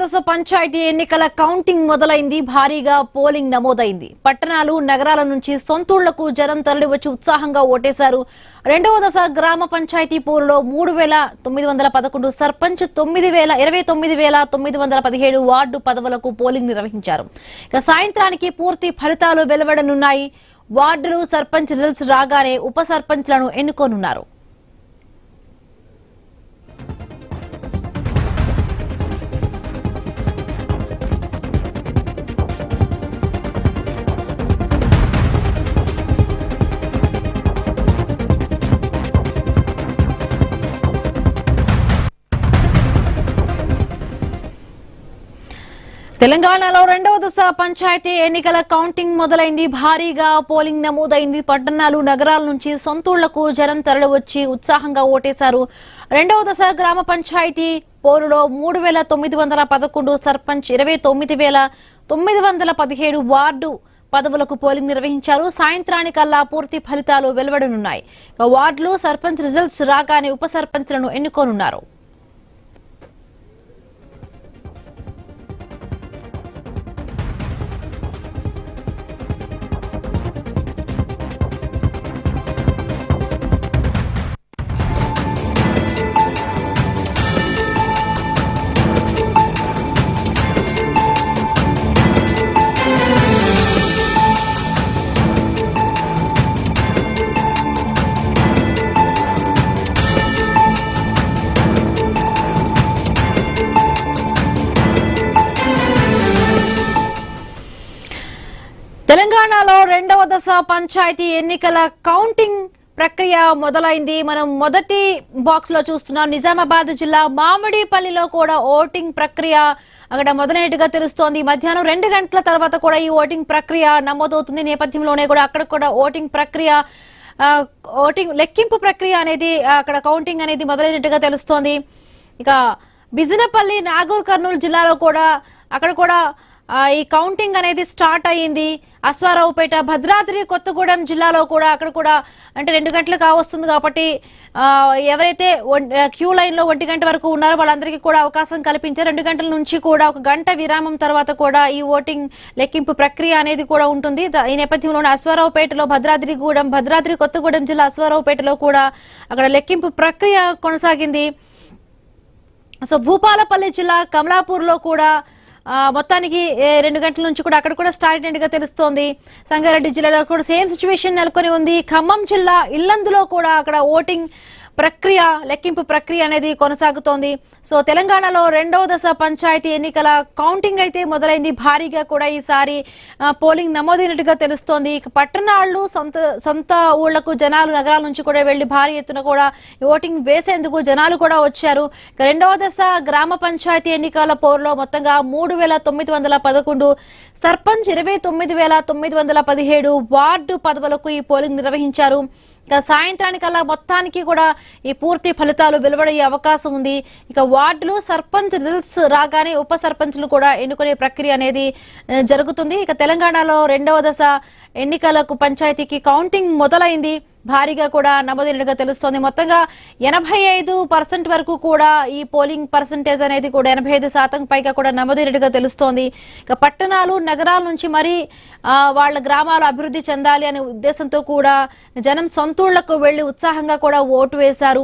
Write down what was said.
దశ పంచాయతీ ఎన్నికల కౌంటింగ్ మొదలైంది. భారీగా పోలింగ్ నమోదైంది. పట్టణాలు నగరాల నుంచి సొంతూళ్లకు జనం తరలివచ్చి ఉత్సాహంగా ఓటేశారు. రెండవ దశ గ్రామ పంచాయతీ పోరులో 3911 సర్పంచ్ 29917 వార్డు పదవులకు పోలింగ్ నిర్వహించారు. ఇక సాయంత్రానికి పూర్తి ఫలితాలు వెలువడనున్నాయి. వార్డులు సర్పంచ్ రిజల్ట్స్ రాగానే ఉప సర్పంచ్లను ఎన్నుకోనున్నారు. తెలంగాణలో రెండవ దశ పంచాయతీ ఎన్నికల కౌంటింగ్ మొదలైంది. భారీగా పోలింగ్ నమోదైంది. పట్టణాలు నగరాల నుంచి సొంతూళ్లకు జనం తరలివచ్చి ఉత్సాహంగా ఓటేశారు. రెండవ దశ గ్రామ పంచాయతీ పోరులో 3911 సర్పంచ్ 29917 వార్డు పదవులకు పోలింగ్ నిర్వహించారు. సాయంత్రానికల్లా పూర్తి ఫలితాలు వెలువడనున్నాయి. వార్డులు సర్పంచ్ రిజల్ట్స్ రాగానే ఉప సర్పంచ్లను ఎన్నుకోనున్నారు. తెలంగాణలో రెండవ దశ పంచాయతీ ఎన్నికల కౌంటింగ్ ప్రక్రియ మొదలైంది. మనం మొదటి బాక్స్ లో చూస్తున్నాం. నిజామాబాద్ జిల్లా మామిడిపల్లిలో కూడా ఓటింగ్ ప్రక్రియ అక్కడ మొదలైనట్టుగా తెలుస్తోంది. మధ్యాహ్నం 2 గంటల తర్వాత కూడా ఈ ఓటింగ్ ప్రక్రియ నమోదవుతుంది. నేపథ్యంలోనే కూడా అక్కడ కూడా ఓటింగ్ లెక్కింపు ప్రక్రియ అనేది అక్కడ కౌంటింగ్ అనేది మొదలైనట్టుగా తెలుస్తోంది. ఇక బిజినపల్లి, నాగూర్ కర్నూలు జిల్లాలో కూడా అక్కడ కూడా ఈ కౌంటింగ్ అనేది స్టార్ట్ అయ్యింది. అశ్వారావుపేట, భద్రాద్రి కొత్తగూడెం జిల్లాలో కూడా అక్కడ కూడా అంటే 2 గంటలకు కావస్తుంది కాబట్టి ఎవరైతే క్యూ లైన్ లో 1 గంట వరకు ఉన్నారో వాళ్ళందరికీ కూడా అవకాశం కల్పించారు. 2 గంటల నుంచి కూడా 1 గంట విరామం తర్వాత కూడా ఈ ఓటింగ్ లెక్కింపు ప్రక్రియ అనేది కూడా ఉంటుంది. ఈ నేపథ్యంలోనే అశ్వారావుపేటలో భద్రాద్రి కొత్తగూడెం జిల్లా అశ్వారావుపేటలో కూడా అక్కడ లెక్కింపు ప్రక్రియ కొనసాగింది. సో భూపాలపల్లి జిల్లా కమలాపూర్ లో కూడా మొత్తానికి 2 గంటల నుంచి కూడా అక్కడ కూడా స్టార్ట్ అయినట్టుగా తెలుస్తోంది. సంగారెడ్డి జిల్లాలో కూడా సేమ్ సిచ్యువేషన్ నెలకొని ఉంది. ఖమ్మం జిల్లా ఇల్లందులో కూడా అక్కడ ఓటింగ్ ప్రక్రియ లెక్కింపు ప్రక్రియ అనేది కొనసాగుతోంది. సో తెలంగాణలో రెండవ దశ పంచాయతీ ఎన్నికల కౌంటింగ్ అయితే మొదలైంది. భారీగా కూడా ఈసారి పోలింగ్ నమోదైనట్టుగా తెలుస్తోంది. పట్టణాలు సొంత ఊళ్లకు జనాలు నగరాల నుంచి కూడా వెళ్లి భారీ ఎత్తున కూడా ఓటింగ్ వేసేందుకు జనాలు కూడా వచ్చారు. రెండవ దశ గ్రామ పంచాయతీ ఎన్నికల పోరులో మొత్తంగా 3911 సర్పంచ్ 29917 వార్డు పదవులకు ఈ పోలింగ్ నిర్వహించారు. ఇక సాయంత్రానికల్లా మొత్తానికి కూడా ఈ పూర్తి ఫలితాలు వెలువడే అవకాశం ఉంది. ఇక వార్డులు సర్పంచ్ రిజల్ట్స్ రాగానే ఉప సర్పంచ్లు కూడా ఎన్నుకునే ప్రక్రియ అనేది జరుగుతుంది. ఇక తెలంగాణలో రెండవ దశ ఎన్నికలకు పంచాయతీకి కౌంటింగ్ మొదలైంది. భారీగా కూడా నమోదైనట్టుగా తెలుస్తోంది. మొత్తంగా 85% వరకు కూడా ఈ పోలింగ్ పర్సంటేజ్ అనేది కూడా 85% పైగా కూడా నమోదైనట్టుగా తెలుస్తోంది. ఇక పట్టణాలు నగరాల నుంచి మరి వాళ్ళ గ్రామాలు అభివృద్ధి చెందాలి అనే ఉద్దేశంతో కూడా జనం సొంతూళ్లకు వెళ్లి ఉత్సాహంగా కూడా ఓటు వేశారు.